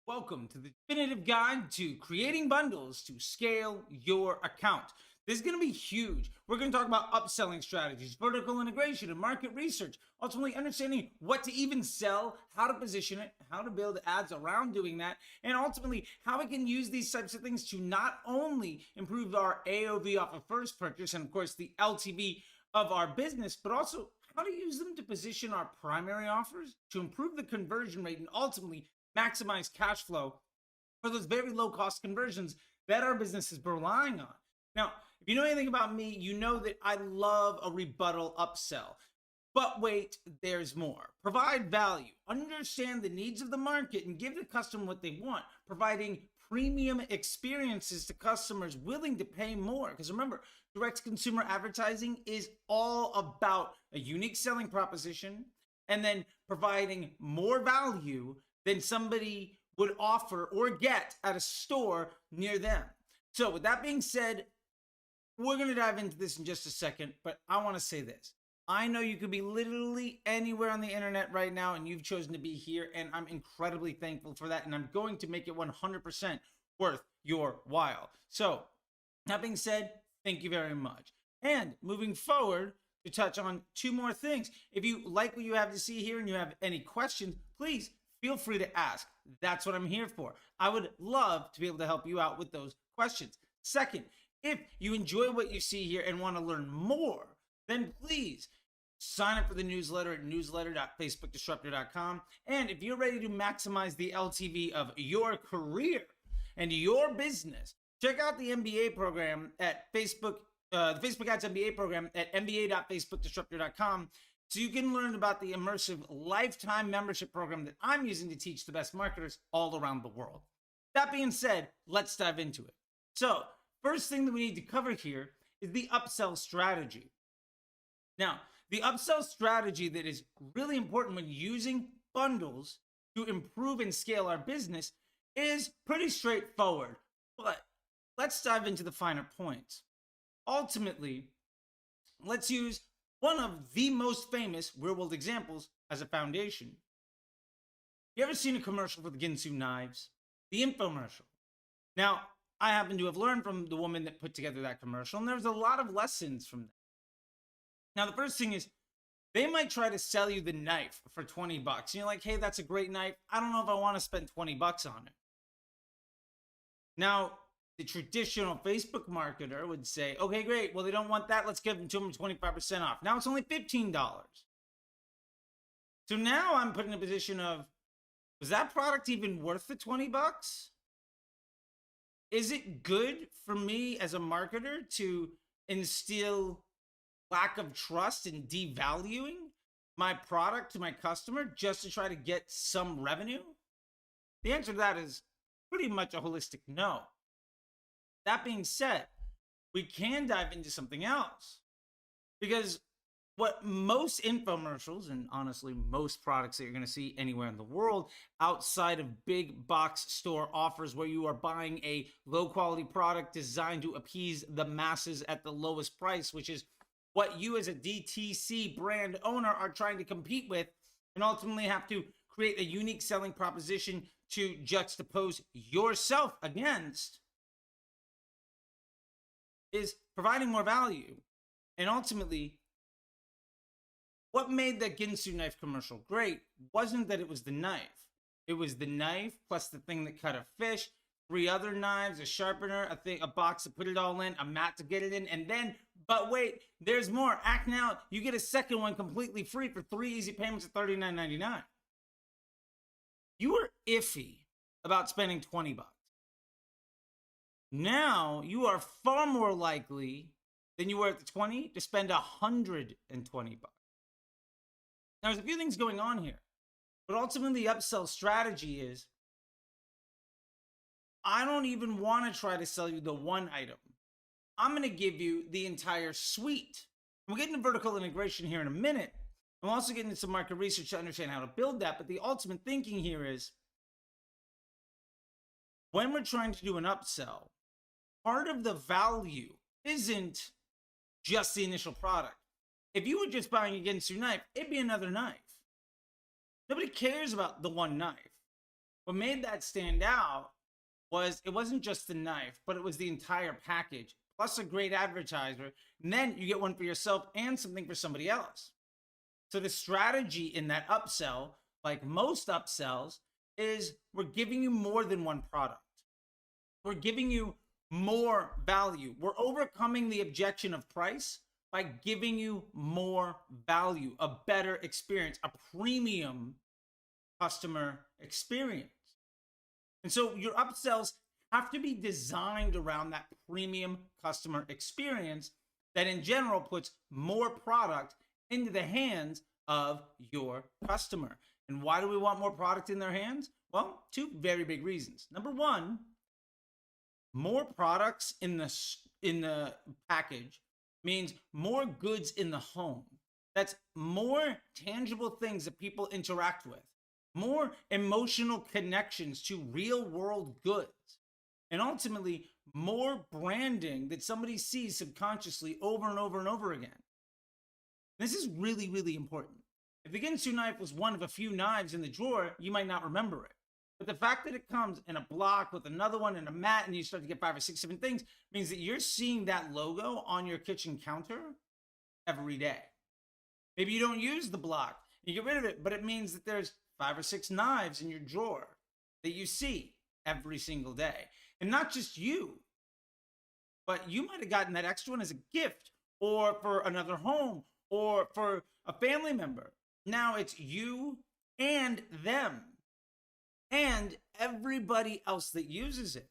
Welcome to the definitive guide to creating bundles to scale your account. This is going to be huge. We're going to talk about upselling strategies, vertical integration, and market research. Ultimately, understanding what to even sell, how to position it, how to build ads around doing that, and ultimately how we can use these types of things to not only improve our AOV off of first purchase and, of course, the LTV of our business, but also how to use them to position our primary offers to improve the conversion rate and ultimately maximize cash flow for those very low cost conversions that our business is relying on. Now, if you know anything about me, you know that I love a rebuttal upsell. But wait, there's more. Provide value, understand the needs of the market, and give the customer what they want, providing premium experiences to customers willing to pay more. Because remember, direct consumer advertising is all about a unique selling proposition and then providing more value than somebody would offer or get at a store near them. So with that being said, we're going to dive into this in just a second, but I want to say this. I know you could be literally anywhere on the internet right now and you've chosen to be here, and I'm incredibly thankful for that, and I'm going to make it 100% worth your while. So that being said, thank you very much. And moving forward, to touch on two more things. If you like what you have to see here and you have any questions, please feel free to ask. That's what I'm here for. I would love to be able to help you out with those questions. Second, if you enjoy what you see here and want to learn more, then please sign up for the newsletter at newsletter.facebookdisruptor.com. And if you're ready to maximize the LTV of your career and your business, check out the MBA program at Facebook, the Facebook Ads MBA program at mba.facebookdisruptor.com. So you can learn about the immersive lifetime membership program that I'm using to teach the best marketers all around the world. That being said, let's dive into it. So first thing that we need to cover here is the upsell strategy. Now, the upsell strategy that is really important when using bundles to improve and scale our business is pretty straightforward, but let's dive into the finer points. Ultimately, let's use one of the most famous real-world examples as a foundation. You ever seen a commercial for the Ginsu knives? The infomercial. Now, I happen to have learned from the woman that put together that commercial, and there's a lot of lessons from that. Now, the first thing is, they might try to sell you the knife for 20 bucks. And you're like, hey, that's a great knife. I don't know if I want to spend 20 bucks on it. Now, the traditional Facebook marketer would say, okay, great. Well, they don't want that. Let's give them to them 25% off. Now it's only $15. So now I'm put in a position of, was that product even worth the 20 bucks? Is it good for me as a marketer to instill lack of trust and devaluing my product to my customer just to try to get some revenue? The answer to that is pretty much a holistic no. That being said, we can dive into something else, because what most infomercials and honestly most products that you're going to see anywhere in the world outside of big box store offers where you are buying a low quality product designed to appease the masses at the lowest price, which is what you as a DTC brand owner are trying to compete with, and ultimately have to create a unique selling proposition to juxtapose yourself against, is providing more value. And ultimately, what made that Ginsu knife commercial great wasn't that it was the knife. It was the knife plus the thing that cut a fish, 3 other knives, a sharpener, a box to put it all in, a mat to get it in, and then, but wait, there's more. Act now, you get a second one completely free for 3 easy payments of $39.99. You were iffy about spending 20 bucks. Now you are far more likely than you were at the 20 to spend 120 bucks. Now, there's a few things going on here, but ultimately the upsell strategy is, I don't even want to try to sell you the one item. I'm going to give you the entire suite. We'll get into vertical integration here in a minute. I'm also getting into some market research to understand how to build that, but the ultimate thinking here is, when we're trying to do an upsell, part of the value isn't just the initial product. If you were just buying a Ginsu knife, it'd be another knife. Nobody cares about the one knife. What made that stand out was it wasn't just the knife, but it was the entire package, plus a great advertiser. And then you get one for yourself and something for somebody else. So the strategy in that upsell, like most upsells, is we're giving you more than one product. We're giving you more value. We're overcoming the objection of price by giving you more value, a better experience, a premium customer experience. And so your upsells have to be designed around that premium customer experience that in general puts more product into the hands of your customer. And why do we want more product in their hands? Well, two very big reasons. Number one, more products in the package means more goods in the home. That's more tangible things that people interact with, more emotional connections to real world goods, and ultimately more branding that somebody sees subconsciously over and over and over again. This is really, really important. If the Ginsu knife was one of a few knives in the drawer, you might not remember it. But the fact that it comes in a block with another one and a mat, and you start to get 5 or 6 different things, means that you're seeing that logo on your kitchen counter every day. Maybe you don't use the block, you get rid of it, but it means that there's 5 or 6 knives in your drawer that you see every single day. And not just you, but you might have gotten that extra one as a gift or for another home or for a family member. Now it's you and them and everybody else that uses it.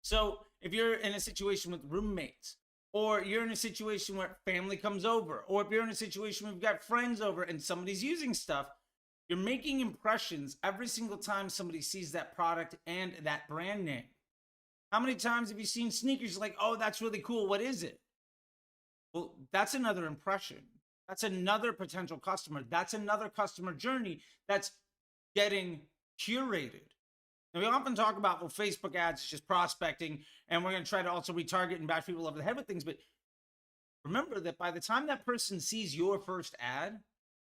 So if you're in a situation with roommates, or you're in a situation where family comes over, or if you're in a situation where you've got friends over and somebody's using stuff, you're making impressions every single time somebody sees that product and that brand name. How many times have you seen sneakers like, oh, that's really cool, what is it? Well, that's another impression. That's another potential customer. That's another customer journey that's getting curated. And we often talk about, well, Facebook ads is just prospecting, and we're going to try to also retarget and bash people over the head with things. But remember that by the time that person sees your first ad,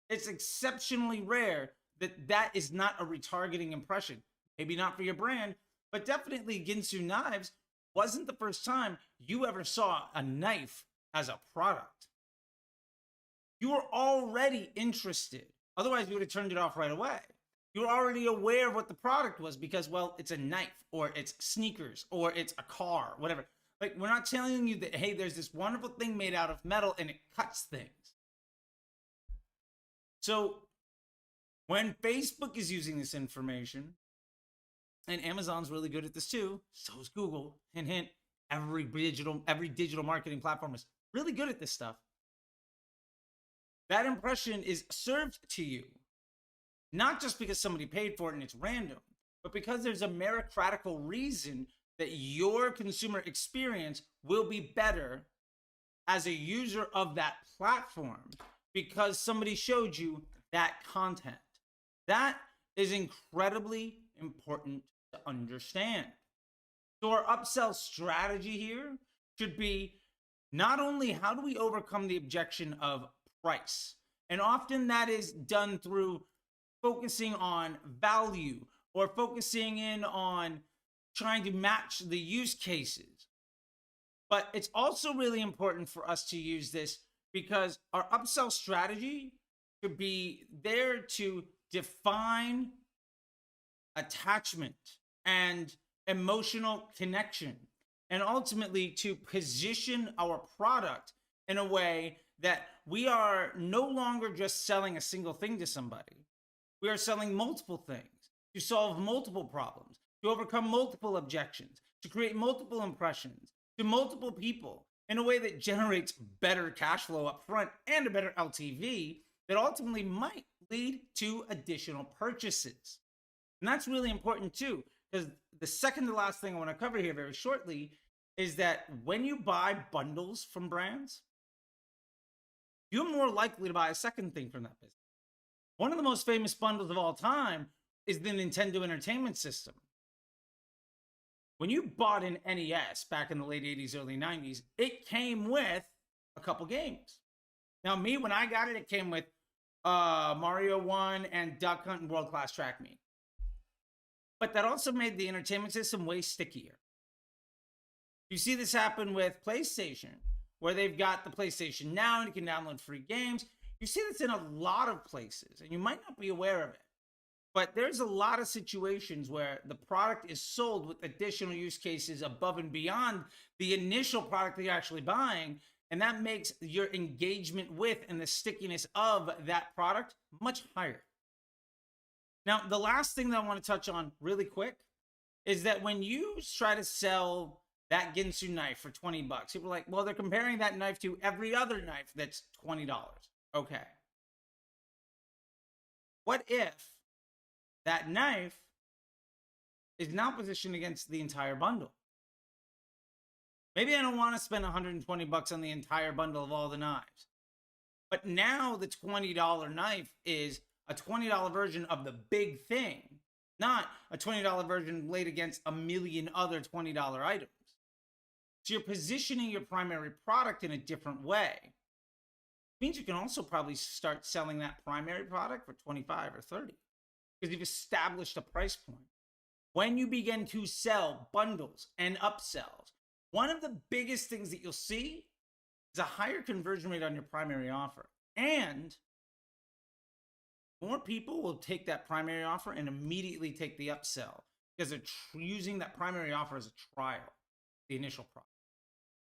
it's exceptionally rare that that is not a retargeting impression. Maybe not for your brand, but definitely Ginsu Knives wasn't the first time you ever saw a knife as a product. You were already interested. Otherwise, you would have turned it off right away. You're already aware of what the product was because, well, it's a knife or it's sneakers or it's a car, whatever. Like, we're not telling you that, hey, there's this wonderful thing made out of metal and it cuts things. So when Facebook is using this information, and Amazon's really good at this too, so is Google, hint, hint, every digital marketing platform is really good at this stuff. That impression is served to you. Not just because somebody paid for it and it's random, but because there's a meritocratical reason that your consumer experience will be better as a user of that platform because somebody showed you that content. That is incredibly important to understand. So our upsell strategy here should be not only how do we overcome the objection of price, and often that is done through focusing on value or focusing in on trying to match the use cases. But it's also really important for us to use this because our upsell strategy should be there to define attachment and emotional connection, and ultimately to position our product in a way that we are no longer just selling a single thing to somebody. We are selling multiple things to solve multiple problems, to overcome multiple objections, to create multiple impressions to multiple people in a way that generates better cash flow up front and a better LTV that ultimately might lead to additional purchases. And that's really important too, because the second to last thing I want to cover here very shortly is that when you buy bundles from brands, you're more likely to buy a second thing from that business. One of the most famous bundles of all time is the Nintendo Entertainment System. When you bought an NES back in the late 80s, early 90s, it came with a couple games. Now, me, when I got it, it came with Mario 1 and Duck Hunt and World Class Track Meet. but that also made the entertainment system way stickier. You see this happen with PlayStation, where they've got the PlayStation Now and you can download free games. You see this in a lot of places, and you might not be aware of it. But there's a lot of situations where the product is sold with additional use cases above and beyond the initial product that you're actually buying. And that makes your engagement with and the stickiness of that product much higher. Now, the last thing that I want to touch on really quick is that when you try to sell that Ginsu knife for 20 bucks, people are like, well, they're comparing that knife to every other knife that's $20. Okay. What if that knife is now positioned against the entire bundle? Maybe I don't want to spend 120 bucks on the entire bundle of all the knives. But now the $20 knife is a $20 version of the big thing, not a $20 version laid against a million other $20 items. So you're positioning your primary product in a different way. It means you can also probably start selling that primary product for 25 or 30 because you've established a price point. When you begin to sell bundles and upsells, one of the biggest things that you'll see is a higher conversion rate on your primary offer. And more people will take that primary offer and immediately take the upsell because they're using that primary offer as a trial, the initial product.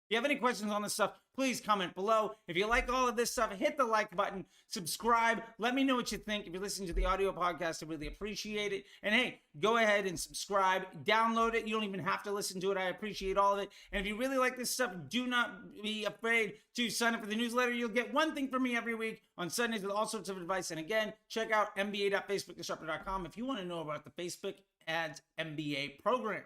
If you have any questions on this stuff, please comment below. If you like all of this stuff, hit the like button, subscribe. Let me know what you think. If you're listening to the audio podcast, I really appreciate it. And hey, go ahead and subscribe, download it. You don't even have to listen to it. I appreciate all of it. And if you really like this stuff, do not be afraid to sign up for the newsletter. You'll get one thing from me every week on Sundays with all sorts of advice. And again, check out mba.facebookdisruptor.com if you want to know about the Facebook Ads MBA program.